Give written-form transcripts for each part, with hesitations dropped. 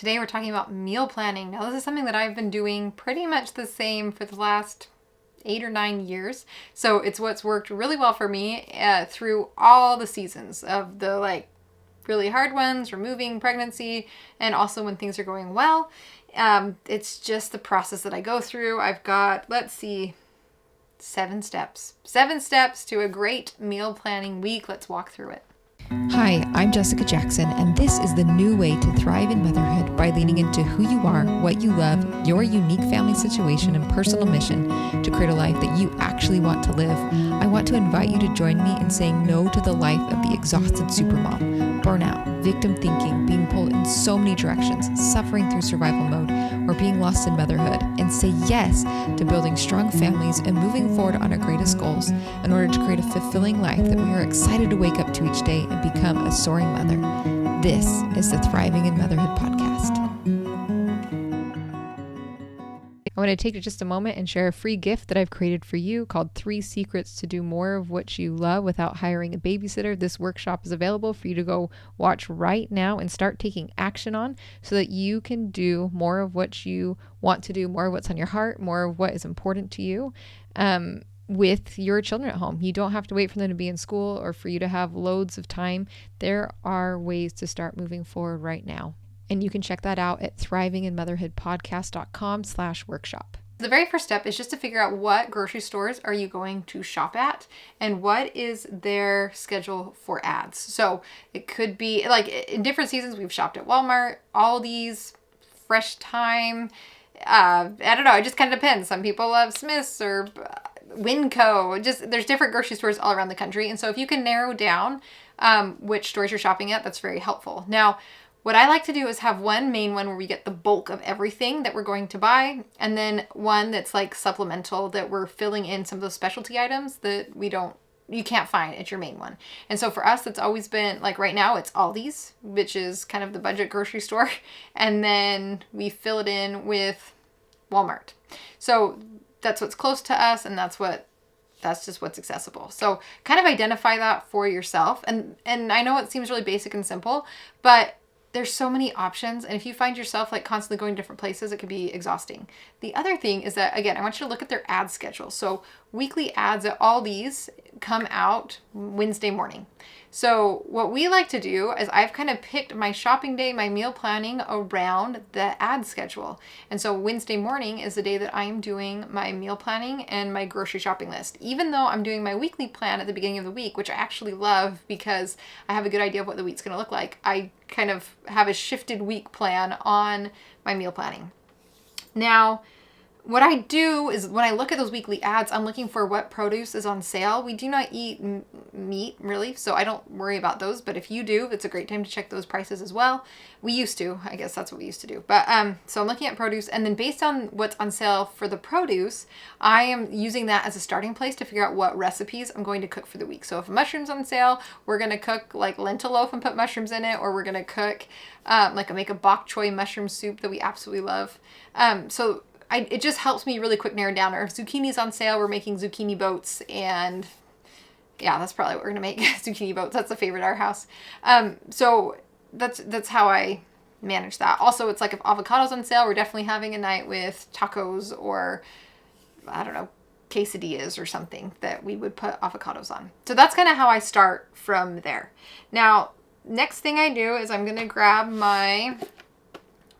Today we're talking about meal planning. Now this is something that I've been doing pretty much the same for the last 8 or 9 years. So it's what's worked really well for me through all the seasons of the really hard ones, removing pregnancy, and also when things are going well. It's just the process that I go through. I've got, 7 steps. 7 steps to a great meal planning week. Let's walk through it. Hi, I'm Jessica Jackson, and this is the new way to thrive in motherhood by leaning into who you are, what you love, your unique family situation, and personal mission to create a life that you actually want to live. I want to invite you to join me in saying no to the life of the exhausted supermom, burnout, victim thinking, being pulled in so many directions, suffering through survival mode, or being lost in motherhood, and say yes to building strong families and moving forward on our greatest goals in order to create a fulfilling life that we are excited to wake up to each day and become a soaring mother. This is the Thriving in Motherhood podcast. I want to take just a moment and share a free gift that I've created for you called 3 Secrets to Do More of What You Love Without Hiring a Babysitter. This workshop is available for you to go watch right now and start taking action on so that you can do more of what you want to do, more of what's on your heart, more of what is important to you. With your children at home. You don't have to wait for them to be in school or for you to have loads of time. There are ways to start moving forward right now. And you can check that out at thrivinginmotherhoodpodcast.com/workshop. The very first step is just to figure out what grocery stores are you going to shop at and what is their schedule for ads. So it could be in different seasons, we've shopped at Walmart, Aldi's, Fresh Time. I don't know. It just kind of depends. Some people love Smith's or Winco. There's different grocery stores all around the country. And so if you can narrow down which stores you're shopping at, that's very helpful. Now, what I like to do is have one main one where we get the bulk of everything that we're going to buy, and then one that's like supplemental that we're filling in some of those specialty items that you can't find at your main one. And so for us, it's always been right now it's Aldi's, which is kind of the budget grocery store. And then we fill it in with Walmart. So that's what's close to us. And that's just what's accessible. So kind of identify that for yourself. And I know it seems really basic and simple, but there's so many options. And if you find yourself constantly going to different places, it could be exhausting. The other thing is that, again, I want you to look at their ad schedule. So weekly ads at Aldi's come out Wednesday morning. So what we like to do is I've kind of picked my shopping day, my meal planning around the ad schedule. And so Wednesday morning is the day that I'm doing my meal planning and my grocery shopping list. Even though I'm doing my weekly plan at the beginning of the week, which I actually love because I have a good idea of what the week's going to look like, I kind of have a shifted week plan on my meal planning. Now, what I do is when I look at those weekly ads, I'm looking for what produce is on sale. We do not eat meat, really, so I don't worry about those. But if you do, it's a great time to check those prices as well. We used to. I guess that's what we used to do. But so I'm looking at produce, and then based on what's on sale for the produce, I am using that as a starting place to figure out what recipes I'm going to cook for the week. So if a mushroom's on sale, we're going to cook lentil loaf and put mushrooms in it, or we're going to cook make a bok choy mushroom soup that we absolutely love. It just helps me really quick narrow down. Or if zucchini's on sale, we're making zucchini boats. And yeah, that's probably what we're going to make, zucchini boats. That's a favorite at our house. So that's how I manage that. Also, it's if avocado's on sale, we're definitely having a night with tacos or, I don't know, quesadillas or something that we would put avocados on. So that's kind of how I start from there. Now, next thing I do is I'm going to grab my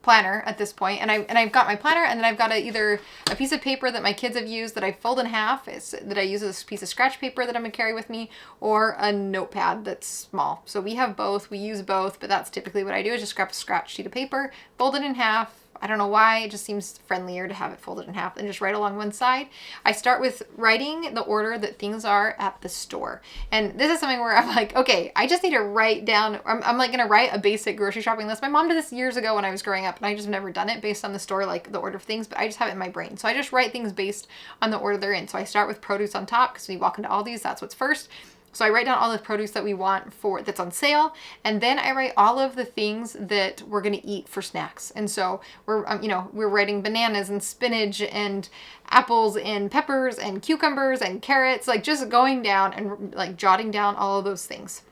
planner at this point, and I've got my planner, and then I've got either a piece of paper that my kids have used that I fold in half, that I use as a piece of scratch paper that I'm gonna carry with me, or a notepad that's small. So we have both, we use both, but that's typically what I do is just grab a scratch sheet of paper, fold it in half. I don't know why, it just seems friendlier to have it folded in half and just write along one side. I start with writing the order that things are at the store. And this is something where I'm okay, I just need to write down, I'm gonna write a basic grocery shopping list. My mom did this years ago when I was growing up, and I just never done it based on the store, the order of things, but I just have it in my brain. So I just write things based on the order they're in. So I start with produce on top, because when you walk into Aldi's, that's what's first. So I write down all the produce that we want that's on sale, and then I write all of the things that we're going to eat for snacks. And so we're writing bananas and spinach and apples and peppers and cucumbers and carrots, just going down and jotting down all of those things.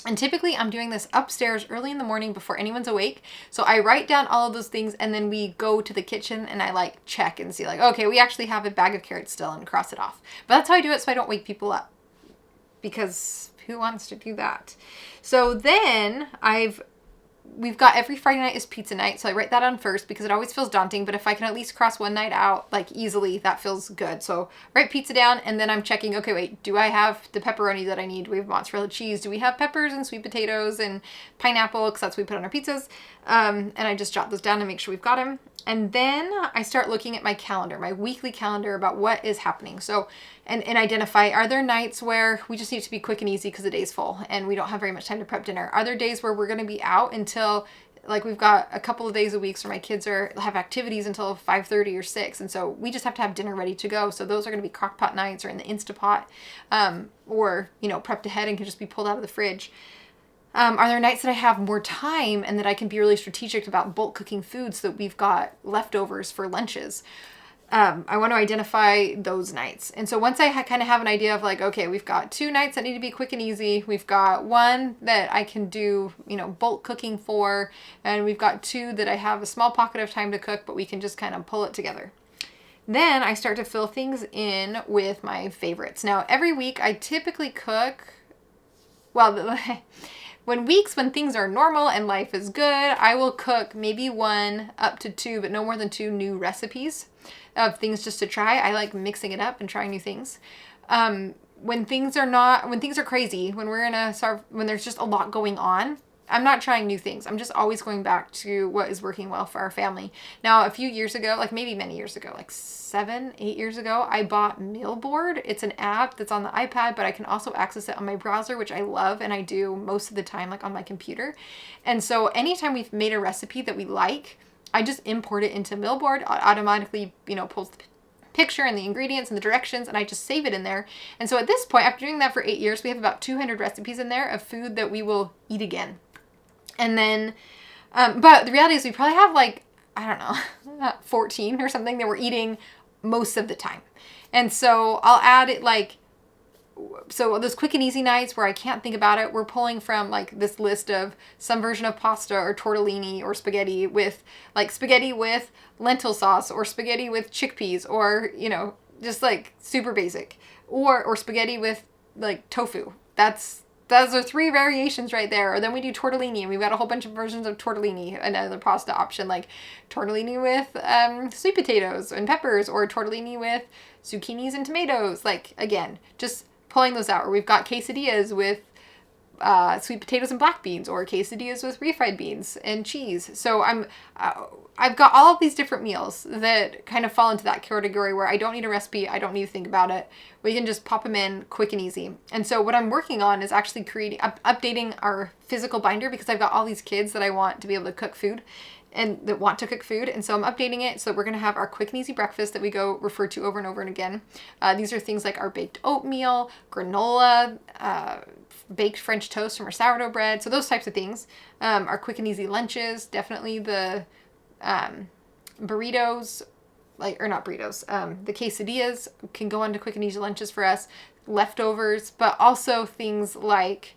And typically I'm doing this upstairs early in the morning before anyone's awake. So I write down all of those things and then we go to the kitchen and I like check and see like, okay, we actually have a bag of carrots still, and cross it off. But that's how I do it so I don't wake people up, because who wants to do that? So then we've got every Friday night is pizza night. So I write that on first because it always feels daunting. But if I can at least cross one night out like easily, that feels good. So write pizza down and then I'm checking, okay, wait, do I have the pepperoni that I need? Do we have mozzarella cheese? Do we have peppers and sweet potatoes and pineapple? Because that's what we put on our pizzas. And I just jot those down and make sure we've got them. And then I start looking at my calendar, my weekly calendar, about what is happening. So, and identify, are there nights where we just need to be quick and easy because the day's full and we don't have very much time to prep dinner? Are there days where we're going to be out until, like, we've got a couple of days a week where my kids have activities until 5:30 or 6. And so we just have to have dinner ready to go. So those are going to be crock pot nights or in the Instapot, or, prepped ahead and can just be pulled out of the fridge. Are there nights that I have more time and that I can be really strategic about bulk cooking foods so that we've got leftovers for lunches? I want to identify those nights. And so once I kind of have an idea of like, okay, we've got 2 nights that need to be quick and easy. We've got 1 that I can do, bulk cooking for, and we've got 2 that I have a small pocket of time to cook, but we can just kind of pull it together. Then I start to fill things in with my favorites. Now, every week I typically cook, when things are normal and life is good, I will cook maybe 1 up to 2, but no more than 2 new recipes of things just to try. I like mixing it up and trying new things. When things are crazy, when there's just a lot going on, I'm not trying new things. I'm just always going back to what is working well for our family. Now, a few years ago, like maybe many years ago, like 7, 8 years ago, I bought Mealboard. It's an app that's on the iPad, but I can also access it on my browser, which I love, and I do most of the time, like on my computer. And so anytime we've made a recipe that we like, I just import it into Mealboard. It automatically, pulls the picture and the ingredients and the directions, and I just save it in there. And so at this point, after doing that for 8 years, we have about 200 recipes in there of food that we will eat again. And then, but the reality is we probably have like, I don't know, 14 or something that we're eating most of the time. And so I'll add it so those quick and easy nights where I can't think about it, we're pulling from like this list of some version of pasta or tortellini or spaghetti with lentil sauce or spaghetti with chickpeas or, just like super basic or spaghetti with like tofu. Those are 3 variations right there. Or then we do tortellini, and we've got a whole bunch of versions of tortellini, another pasta option, like tortellini with sweet potatoes and peppers, or tortellini with zucchinis and tomatoes. Like, again, just pulling those out. Or we've got quesadillas with sweet potatoes and black beans, or quesadillas with refried beans and cheese. So I've got all of these different meals that kind of fall into that category where I don't need a recipe. I don't need to think about it. We can just pop them in quick and easy. And so what I'm working on is actually updating our physical binder, because I've got all these kids that I want to be able to cook food and that want to cook food. And so I'm updating it so that we're going to have our quick and easy breakfast that we refer to over and over and again. These are things like our baked oatmeal, granola, baked French toast from our sourdough bread. So those types of things. Our quick and easy lunches, definitely the burritos, not burritos, the quesadillas can go on to quick and easy lunches for us, leftovers, but also things like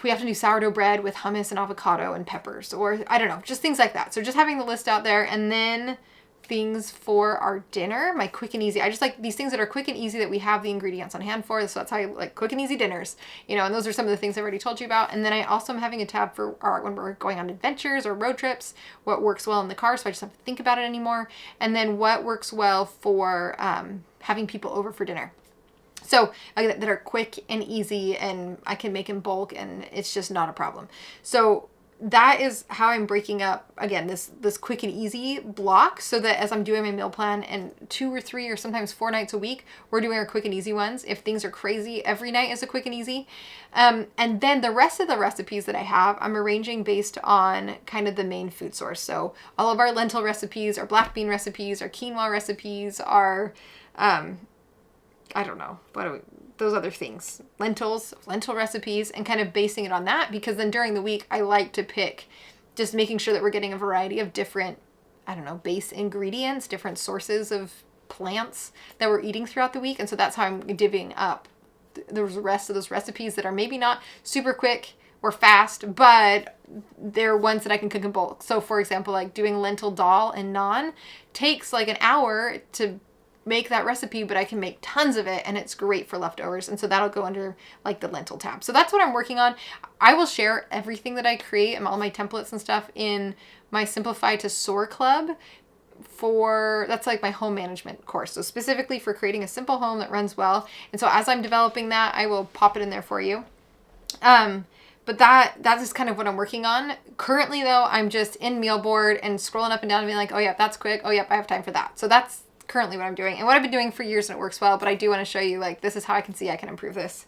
we have to do sourdough bread with hummus and avocado and peppers, or I don't know, just things like that. So just having the list out there, and then things for our dinner, my quick and easy. I just like these things that are quick and easy that we have the ingredients on hand for. So that's how I like quick and easy dinners, and those are some of the things I've already told you about. And then I also am having a tab for when we're going on adventures or road trips, what works well in the car, so I just don't have to think about it anymore. And then what works well for having people over for dinner. So that are quick and easy, and I can make in bulk, and it's just not a problem. So that is how I'm breaking up, again, this quick and easy block, so that as I'm doing my meal plan, and 2 or 3 or sometimes 4 nights a week, we're doing our quick and easy ones. If things are crazy, every night is a quick and easy. And then the rest of the recipes that I have, I'm arranging based on kind of the main food source. So all of our lentil recipes, our black bean recipes, our quinoa recipes, our I don't know, those other things, lentil recipes, and kind of basing it on that, because then during the week, I like to pick, just making sure that we're getting a variety of different, base ingredients, different sources of plants that we're eating throughout the week. And so that's how I'm divvying up the rest of those recipes that are maybe not super quick or fast, but they're ones that I can cook in bulk. So for example, like doing lentil dal and naan takes like an hour to make that recipe, but I can make tons of it and it's great for leftovers. And so that'll go under like the lentil tab. So that's what I'm working on. I will share everything that I create and all my templates and stuff in my Simplify to Soar Club. That's like my home management course. So specifically for creating a simple home that runs well. And so as I'm developing that, I will pop it in there for you. But that is kind of what I'm working on. Currently though, I'm just in meal board and scrolling up and down and being like, oh yeah, that's quick. Oh yep, I have time for that. So that's currently what I'm doing and what I've been doing for years and it works well, but I do want to show you like, this is how I can see I can improve this.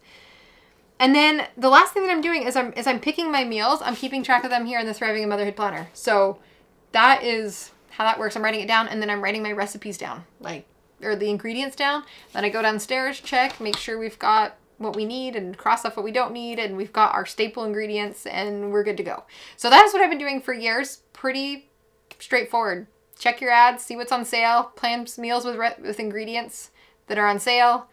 And then the last thing that I'm doing is I'm picking my meals. I'm keeping track of them here in the Thriving in Motherhood Planner. So that is how that works. I'm writing it down and then I'm writing my recipes down, or the ingredients down. Then I go downstairs, check, make sure we've got what we need and cross off what we don't need and we've got our staple ingredients and we're good to go. So that is what I've been doing for years. Pretty straightforward. Check your ads, see what's on sale, plan meals with ingredients that are on sale,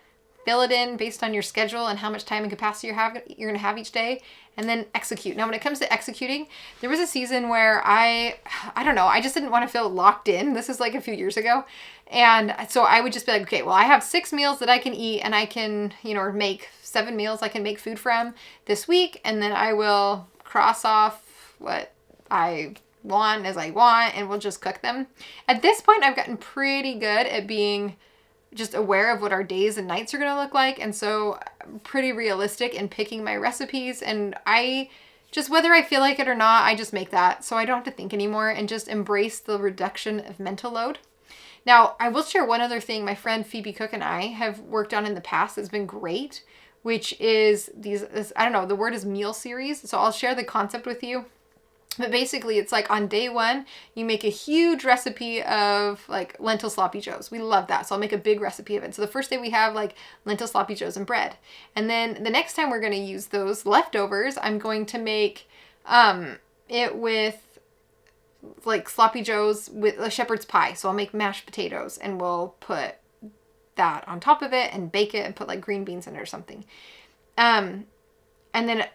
fill it in based on your schedule and how much time and capacity you're going to have each day, and then execute. Now, when it comes to executing, there was a season where I don't know, I just didn't want to feel locked in. This is like a few years ago. And so I would just be like, okay, well, I have 6 meals that I can eat and I can, or make 7 meals I can make food from this week. And then I will cross off what I want as I want and we'll just cook them. At this point, I've gotten pretty good at being just aware of what our days and nights are going to look like. And so I'm pretty realistic in picking my recipes. And I just, whether I feel like it or not, I just make that. So I don't have to think anymore and just embrace the reduction of mental load. Now, I will share one other thing my friend Phoebe Cook and I have worked on in the past that's been great, which is I don't know, the word is meal series. So I'll share the concept with you. But basically, it's like on day 1, you make a huge recipe of like lentil sloppy joes. We love that. So I'll make a big recipe of it. So the first day we have like lentil sloppy joes and bread. And then the next time we're going to use those leftovers, I'm going to make it with like sloppy joes with a shepherd's pie. So I'll make mashed potatoes and we'll put that on top of it and bake it and put like green beans in it or something. And then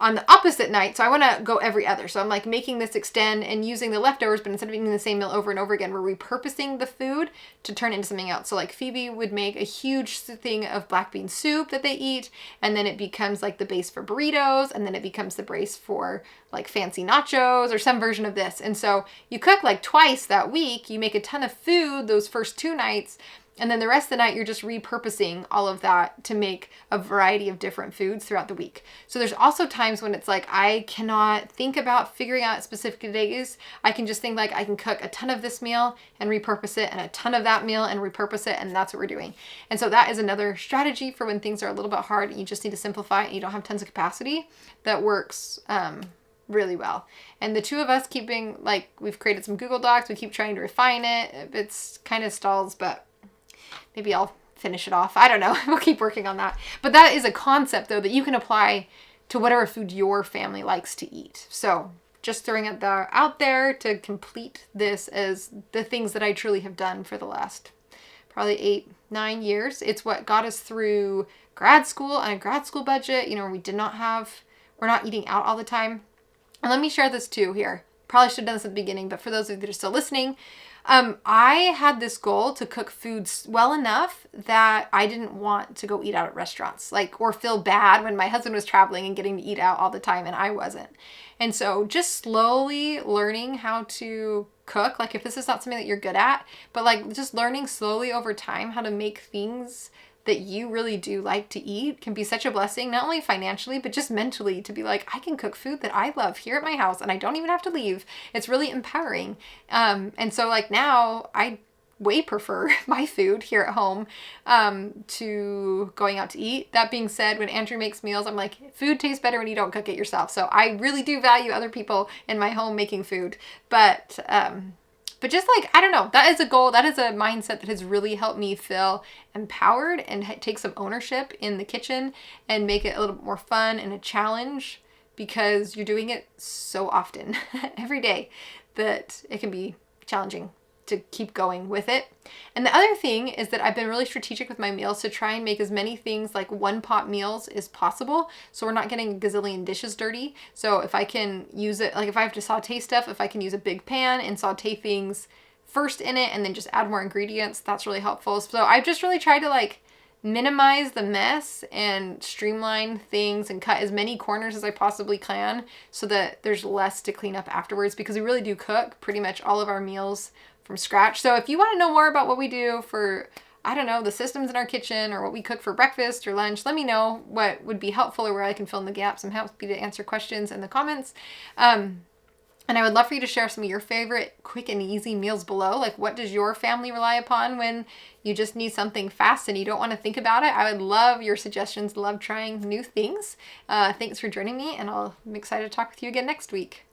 on the opposite night, so I want to go every other. So I'm like making this extend and using the leftovers, but instead of eating the same meal over and over again, we're repurposing the food to turn it into something else. So like Phoebe would make a huge thing of black bean soup that they eat, and then it becomes like the base for burritos, and then it becomes the base for like fancy nachos or some version of this. And so you cook like twice that week, you make a ton of food those first 2 nights, and then the rest of the night, you're just repurposing all of that to make a variety of different foods throughout the week. So there's also times when it's like, I cannot think about figuring out specific days. I can just think like I can cook a ton of this meal and repurpose it and a ton of that meal and repurpose it. And that's what we're doing. And so that is another strategy for when things are a little bit hard and you just need to simplify and you don't have tons of capacity. That works really well. And the 2 of us we've created some Google Docs. We keep trying to refine it. It's kind of stalls, but maybe I'll finish it off. I don't know. We'll keep working on that. But that is a concept, though, that you can apply to whatever food your family likes to eat. So just throwing it out there to complete this as the things that I truly have done for the last probably 8-9 years. It's what got us through grad school on a grad school budget. We're not eating out all the time. And let me share this too here. Probably should have done this at the beginning, but for those of you that are still listening, I had this goal to cook foods well enough that I didn't want to go eat out at restaurants, or feel bad when my husband was traveling and getting to eat out all the time and I wasn't. And so just slowly learning how to cook, if this is not something that you're good at, but just learning slowly over time how to make things that you really do like to eat can be such a blessing, not only financially, but just mentally, to be like, I can cook food that I love here at my house and I don't even have to leave. It's really empowering. And so now I way prefer my food here at home to going out to eat. That being said, when Andrew makes meals, I'm like, food tastes better when you don't cook it yourself. So I really do value other people in my home making food. But just I don't know, that is a goal. That is a mindset that has really helped me feel empowered and take some ownership in the kitchen and make it a little bit more fun and a challenge, because you're doing it so often every day that it can be challenging. to keep going with it. And the other thing is that I've been really strategic with my meals to try and make as many things like one pot meals as possible. So we're not getting a gazillion dishes dirty. So if I can use it, like if I have to saute stuff, if I can use a big pan and saute things first in it and then just add more ingredients, that's really helpful. So I've just really tried to like minimize the mess and streamline things and cut as many corners as I possibly can so that there's less to clean up afterwards, because we really do cook pretty much all of our meals from scratch. So if you want to know more about what we do for, I don't know, the systems in our kitchen or what we cook for breakfast or lunch, let me know what would be helpful or where I can fill in the gaps. I'm happy to answer questions in the comments. And I would love for you to share some of your favorite quick and easy meals below. Like, what does your family rely upon when you just need something fast and you don't want to think about it? I would love your suggestions. Love trying new things. Thanks for joining me, and I'm excited to talk with you again next week.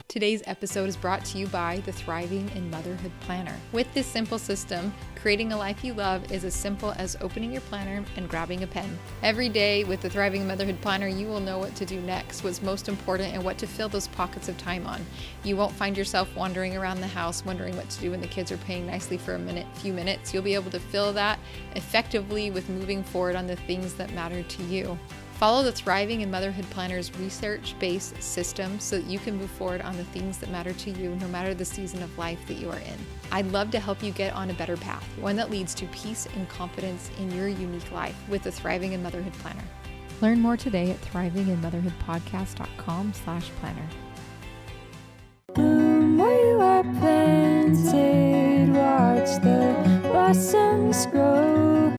Today's episode is brought to you by the Thriving in Motherhood Planner. With this simple system, creating a life you love is as simple as opening your planner and grabbing a pen. Every day with the Thriving in Motherhood Planner, you will know what to do next, what's most important, and what to fill those pockets of time on. You won't find yourself wandering around the house wondering what to do when the kids are playing nicely for few minutes. You'll be able to fill that effectively with moving forward on the things that matter to you. Follow the Thriving in Motherhood Planner's research-based system so that you can move forward on the things that matter to you, no matter the season of life that you are in. I'd love to help you get on a better path, one that leads to peace and confidence in your unique life with the Thriving in Motherhood Planner. Learn more today at thrivinginmotherhoodpodcast.com/planner. Where you are planted, watch the blossoms grow.